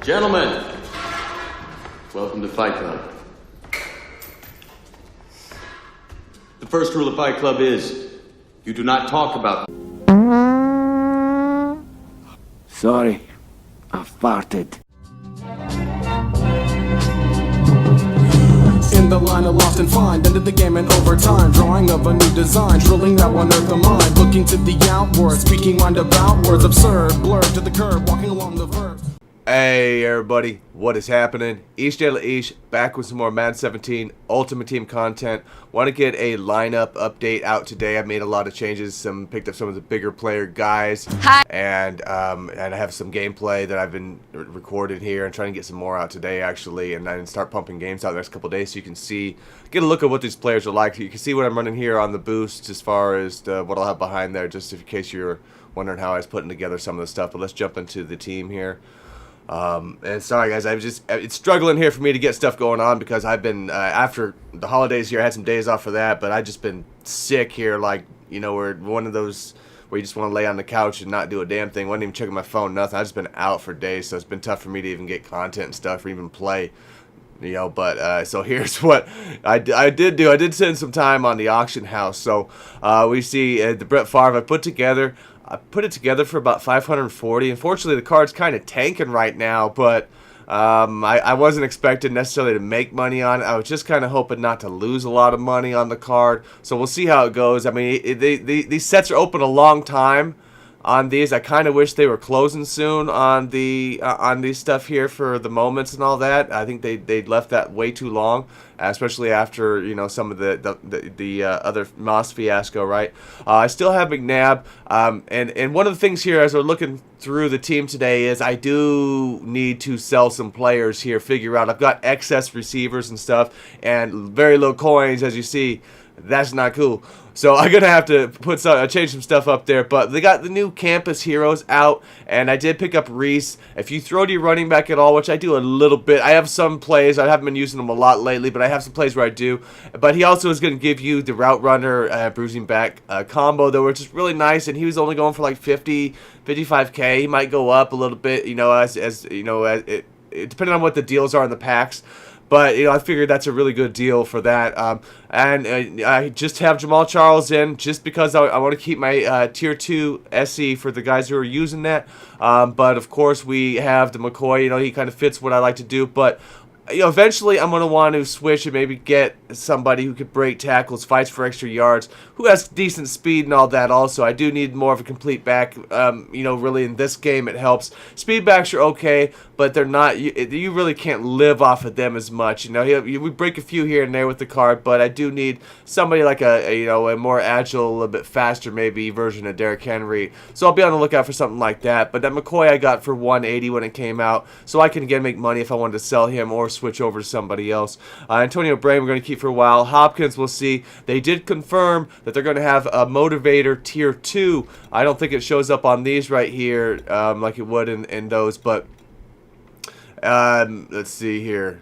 Gentlemen, welcome to Fight Club. The first rule of Fight Club is, you do not talk about... Sorry, I farted. In the line of lost and find, ended the game in overtime. Drawing of a new design, drilling that one earth of mind. Looking to the outward, speaking mind about words absurd. Blurred to the curb, walking along the verb. Hey everybody, what is happening? Ish de la Ish, back with some more Madden 17 Ultimate Team content. Want to get a lineup update out today. I made a lot of changes, picked up some of the bigger player guys. Hi. And I have some gameplay that I've been recording here and trying to get some more out today actually, and then start pumping games out the next couple days so you can get a look at what these players are like. You can see what I'm running here on the boost as far as what I'll have behind there, just in case you're wondering how I was putting together some of the stuff. But let's jump into the team here. And sorry guys, it's struggling here for me to get stuff going on because I've been, after the holidays here, I had some days off for that, but I've just been sick here, like, you know, we're one of those where you just want to lay on the couch and not do a damn thing. Wasn't even checking my phone, nothing. I've just been out for days, so it's been tough for me to even get content and stuff or even play, you know. But so here's what I did do. I did spend some time on the auction house. So we see the Brett Favre I put it together for about 540. Unfortunately, the card's kind of tanking right now, but I wasn't expecting necessarily to make money on it. I was just kind of hoping not to lose a lot of money on the card. So we'll see how it goes. I mean, these sets are open a long time on these. I kind of wish they were closing soon on these stuff here for the moments and all that. I think they left that way too long, especially after, you know, some of the other Moss fiasco, right? I still have McNabb, and one of the things here as we're looking through the team today is I do need to sell some players here, figure out. I've got excess receivers and stuff and very low coins, as you see. That's not cool. So I'm gonna have to change some stuff up there. But they got the new campus heroes out, and I did pick up Reese. If you throw to your running back at all, which I do a little bit, I have some plays. I haven't been using them a lot lately, but I have some plays where I do. But he also is gonna give you the route runner, bruising back combo, though, which is really nice. And he was only going for like 55K. He might go up a little bit, you know, as you know, depending on what the deals are in the packs. But, you know, I figured that's a really good deal for that. And I just have Jamal Charles in just because I want to keep my Tier 2 SE for the guys who are using that. But, of course, we have the McCoy. You know, he kind of fits what I like to do. But, you know, eventually I'm going to want to switch and maybe get somebody who could break tackles, fights for extra yards, who has decent speed and all that also. I do need more of a complete back. You know, really in this game it helps. Speed backs are okay, but they're not, you really can't live off of them as much. You know, we break a few here and there with the card, but I do need somebody like you know, a more agile, a little bit faster maybe version of Derrick Henry. So I'll be on the lookout for something like that. But that McCoy I got for 180 when it came out, so I can again make money if I wanted to sell him or switch over to somebody else. Antonio Brown we're going to keep for a while. Hopkins, we'll see. They did confirm that they're going to have a Motivator Tier 2. I don't think it shows up on these right here like it would in those, but let's see here.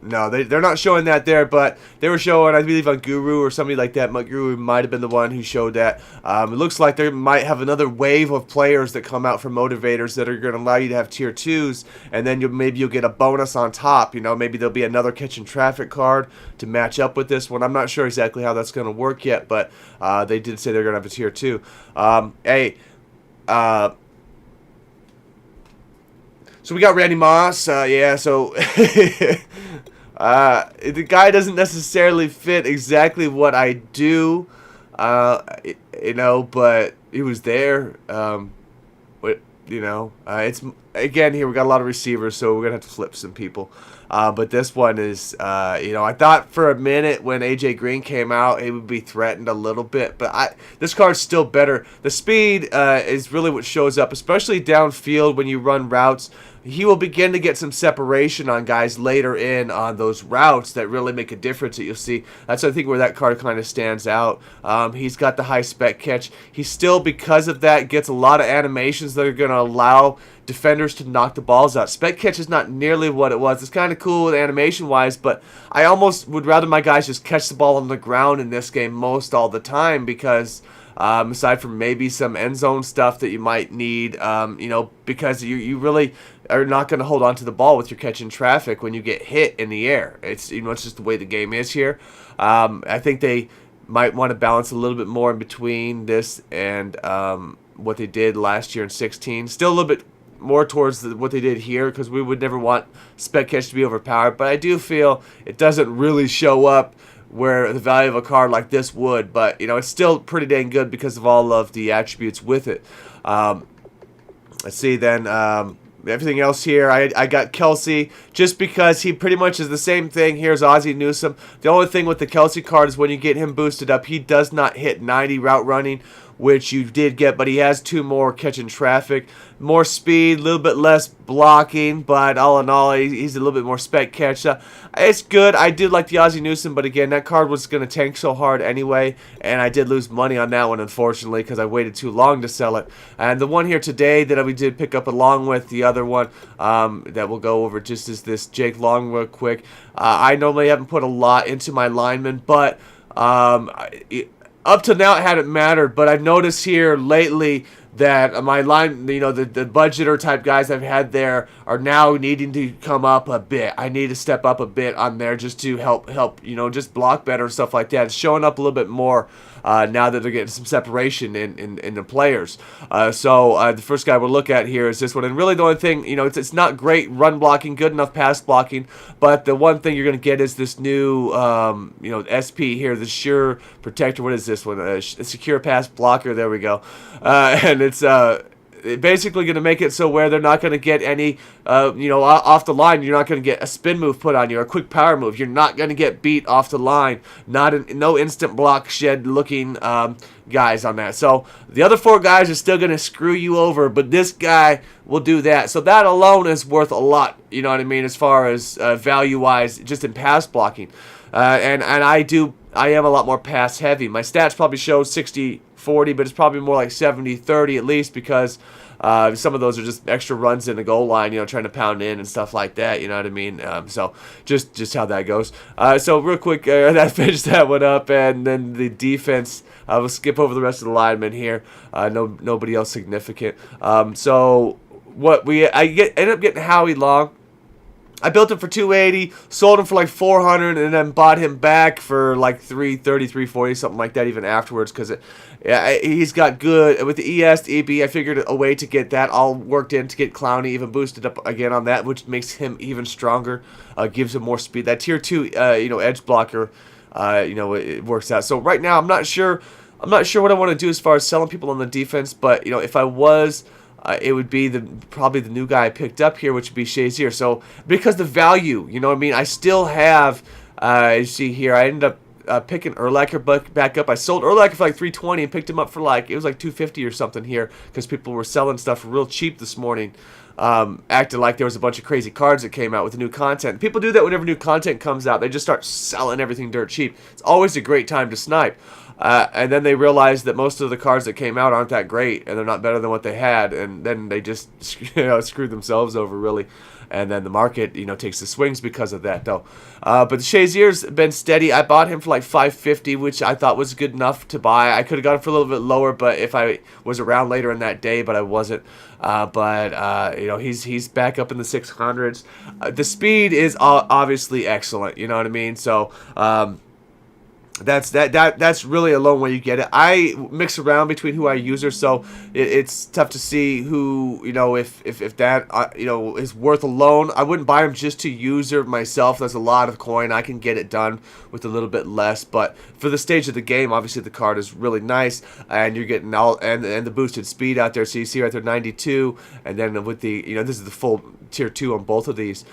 No, they're not showing that there, but they were showing, I believe, on Guru or somebody like that. Guru might have been the one who showed that. It looks like they might have another wave of players that come out from Motivators that are going to allow you to have Tier 2s, and then maybe you'll get a bonus on top. You know, maybe there'll be another catching traffic card to match up with this one. I'm not sure exactly how that's going to work yet, but they did say they're going to have a Tier 2. So we got Randy Moss. Yeah, so... the guy doesn't necessarily fit exactly what I do, you know, but he was there. You know, it's again here we got a lot of receivers, so we're gonna have to flip some people. But this one is, you know, I thought for a minute when AJ Green came out, it would be threatened a little bit, but this card's still better. The speed is really what shows up, especially downfield when you run routes. He will begin to get some separation on guys later in on those routes that really make a difference that you'll see. That's, I think, where that card kind of stands out. He's got the high spec catch. He still, because of that, gets a lot of animations that are going to allow defenders to knock the balls out. Spec catch is not nearly what it was. It's kind of cool animation-wise, but I almost would rather my guys just catch the ball on the ground in this game most all the time because aside from maybe some end zone stuff that you might need, because you really are not going to hold on to the ball with your catching traffic when you get hit in the air. It's it's just the way the game is here. I think they might want to balance a little bit more in between this and what they did last year in 16. Still a little bit more towards what they did here, because we would never want spec catch to be overpowered, but I do feel it doesn't really show up where the value of a card like this would, but it's still pretty dang good because of all of the attributes with it. Let's see then, everything else here, I got Kelsey, just because he pretty much is the same thing. Here's Ozzie Newsome. The only thing with the Kelsey card is when you get him boosted up, he does not hit 90 route running, which you did get, but he has 2 more catching traffic, more speed, a little bit less blocking, but all in all, he's a little bit more spec catch. It's good. I did like the Ozzie Newsome, but again, that card was going to tank so hard anyway, and I did lose money on that one, unfortunately, because I waited too long to sell it. And the one here today that we did pick up along with the other one that we'll go over just as this Jake Long real quick. I normally haven't put a lot into my linemen, but up to now it hadn't mattered, but I've noticed here lately that my line, the budgeter type guys I've had there are now needing to come up a bit. I need to step up a bit on there just to help, just block better and stuff like that. It's showing up a little bit more now that they're getting some separation in the players. So the first guy we'll look at here is this one. And really the only thing, it's not great run blocking, good enough pass blocking, but the one thing you're going to get is this new, SP here, the Sure Protector. What is this one? A Secure Pass Blocker. There we go. And it's basically going to make it so where they're not going to get any, off the line. You're not going to get a spin move put on you or a quick power move. You're not going to get beat off the line. No instant block shed looking guys on that. So the other 4 guys are still going to screw you over, but this guy will do that. So that alone is worth a lot. You know what I mean, as far as value wise, just in pass blocking. And I am a lot more pass heavy. My stats probably show 60-40, but it's probably more like 70-30 at least, because some of those are just extra runs in the goal line, trying to pound in and stuff like that, you know what I mean? So just how that goes. So real quick, that finished that one up, and then the defense, we'll skip over the rest of the linemen here. Nobody else significant. So what ended up getting Howie Long. I built him for 280, sold him for like 400, and then bought him back for like 330, 340, something like that, even afterwards, because he's got good with the ES, the EB. I figured a way to get that all worked in to get Clowney even boosted up again on that, which makes him even stronger, gives him more speed. That tier 2, edge blocker, it works out. So right now, I'm not sure what I want to do as far as selling people on the defense, but if I was. It would be probably the new guy I picked up here, which would be Shazier. So because the value, you know what I mean? I still have, you see here, I ended up picking Urlacher back up. I sold Urlacher for like 320 and picked him up for it was like 250 or something here, because people were selling stuff real cheap this morning. Acted like there was a bunch of crazy cards that came out with the new content. People do that whenever new content comes out. They just start selling everything dirt cheap. It's always a great time to snipe. And then they realize that most of the cards that came out aren't that great, and they're not better than what they had, and then they just screwed themselves over, really. And then the market, takes the swings because of that, though. But the Shazier's been steady. I bought him for like 550, which I thought was good enough to buy. I could have got him for a little bit lower, but if I was around later in that day, but I wasn't. He's back up in the 600s. The speed is obviously excellent. You know what I mean? So. That's really alone where you get it. I mix around between who I use, so it's tough to see who, if that is worth a loan. I wouldn't buy him just to user myself. There's a lot of coin. I can get it done with a little bit less, but for the stage of the game, obviously the card is really nice, and you're getting all and the boosted speed out there. So you see right there 92, and then with the this is the full tier 2 on both of these,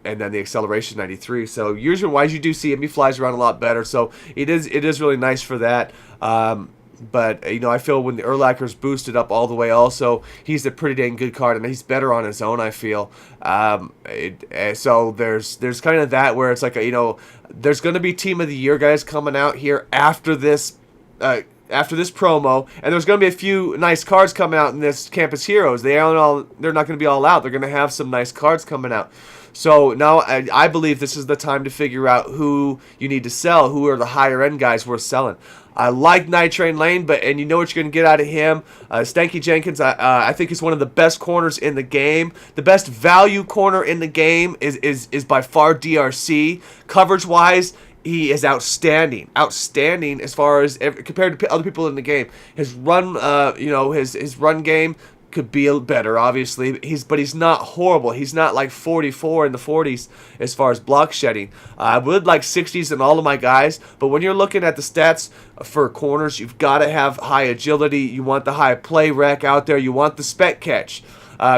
and then the acceleration 93. So usually wise you do see him, he flies around a lot better. So it is really nice for that. But I feel when the Urlacher's boosted up all the way also, he's a pretty dang good card, and he's better on his own, I feel. So there's kind of that where it's like there's going to be Team of the Year guys coming out here after this promo, and there's going to be a few nice cards coming out in this Campus Heroes. They're not going to be all out. They're going to have some nice cards coming out. So now I believe this is the time to figure out who you need to sell, who are the higher end guys worth selling. I like Night Train Lane, and you know what you're going to get out of him. Stanky Jenkins, I think he's one of the best corners in the game. The best value corner in the game is by far DRC. Coverage-wise, he is outstanding as far as compared to other people in the game. His run, his run game could be better, obviously. But he's not horrible. He's not like 44 in the 40s as far as block shedding. I would like 60s in all of my guys, but when you're looking at the stats for corners, you've got to have high agility. You want the high play rec out there. You want the spec catch.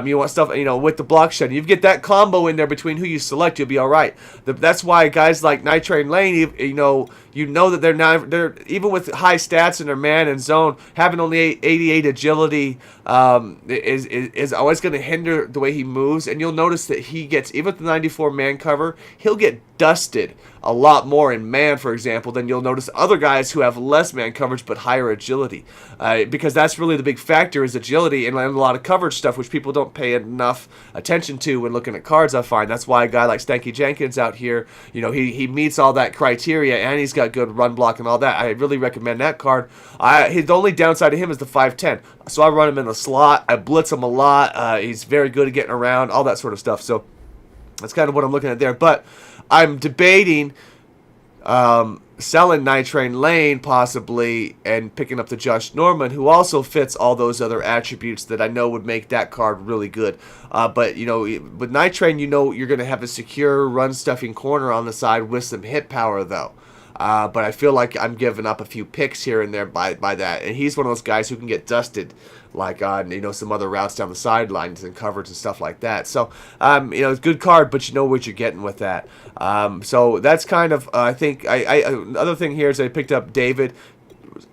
You want stuff, with the block shedding. You get that combo in there between who you select, you'll be all right. That's why guys like Night Train Lane, you know that they're even with high stats in their man and zone, having only 88 agility is always going to hinder the way he moves. And you'll notice that he gets, even with the 94 man cover, he'll get dusted a lot more in man, for example, than you'll notice other guys who have less man coverage but higher agility, because that's really the big factor, is agility and a lot of coverage stuff, which people don't pay enough attention to when looking at cards. I find that's why a guy like Stanky Jenkins out here, he meets all that criteria, and he's got good run block and all that. I really recommend that card. The only downside to him is the 5'10", so I run him in the slot. I blitz him a lot. He's very good at getting around, all that sort of stuff. So that's kind of what I'm looking at there. But I'm debating selling Night Train Lane possibly and picking up the Josh Norman, who also fits all those other attributes that I know would make that card really good. But with Night Train, you're going to have a secure run stuffing corner on the side with some hit power though. But I feel like I'm giving up a few picks here and there by that. And he's one of those guys who can get dusted, like on some other routes down the sidelines and coverage and stuff like that. So it's a good card, but you know what you're getting with that. So that's kind of I think another thing here is I picked up David.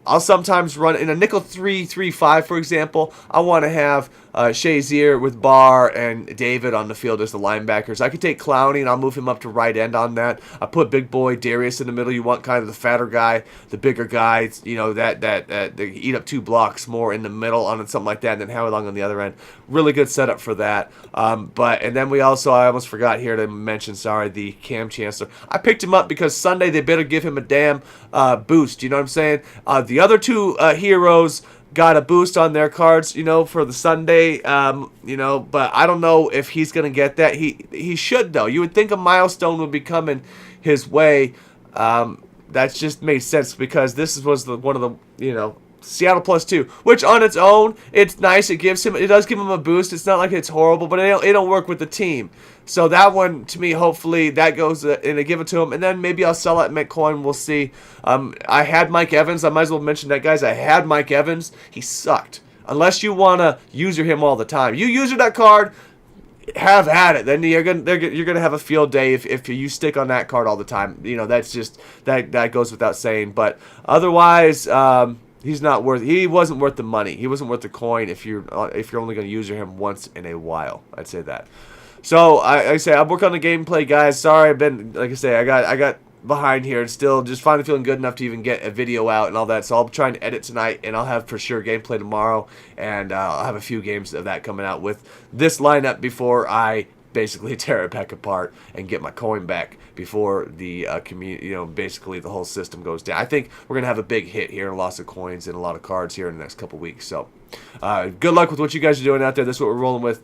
I'll sometimes run in a nickel 3-3-5, for example. I want to have Shazier with Barr and David on the field as the linebackers. I could take Clowney and I'll move him up to right end on that. I put big boy Darius in the middle. You want kind of the fatter guy, the bigger guy, that they eat up 2 blocks more in the middle on something like that, and then Howie Long on the other end. Really good setup for that. And then we also, I almost forgot here to mention, the Cam Chancellor. I picked him up because Sunday they better give him a damn boost. You know what I'm saying? The other 2 heroes got a boost on their cards, for the Sunday, but I don't know if he's going to get that. He should, though. You would think a milestone would be coming his way. That just made sense because this was one of the, Seattle +2, which on its own, it's nice. It does give him a boost. It's not like it's horrible, but it don't work with the team. So that one, to me, hopefully that goes and they give it to him, and then maybe I'll sell it and make coin. We'll see. I had Mike Evans. I might as well mention that, guys. I had Mike Evans. He sucked. Unless you want to user him all the time. You user that card, have at it. Then you're gonna have a field day if you stick on that card all the time. That's just that goes without saying. But otherwise, he wasn't worth the money. He wasn't worth the coin if you're only going to use him once in a while. I'd say that. So I say I'm working on the gameplay, guys. Sorry, I've been, like I say, I got behind here and still just finally feeling good enough to even get a video out and all that. So I'll be trying to edit tonight, and I'll have for sure gameplay tomorrow, and I'll have a few games of that coming out with this lineup before I basically tear it back apart and get my coin back before the basically the whole system goes down. I think we're gonna have a big hit here, and lots of coins and a lot of cards here in the next couple weeks. So good luck with what you guys are doing out there. That's what we're rolling with.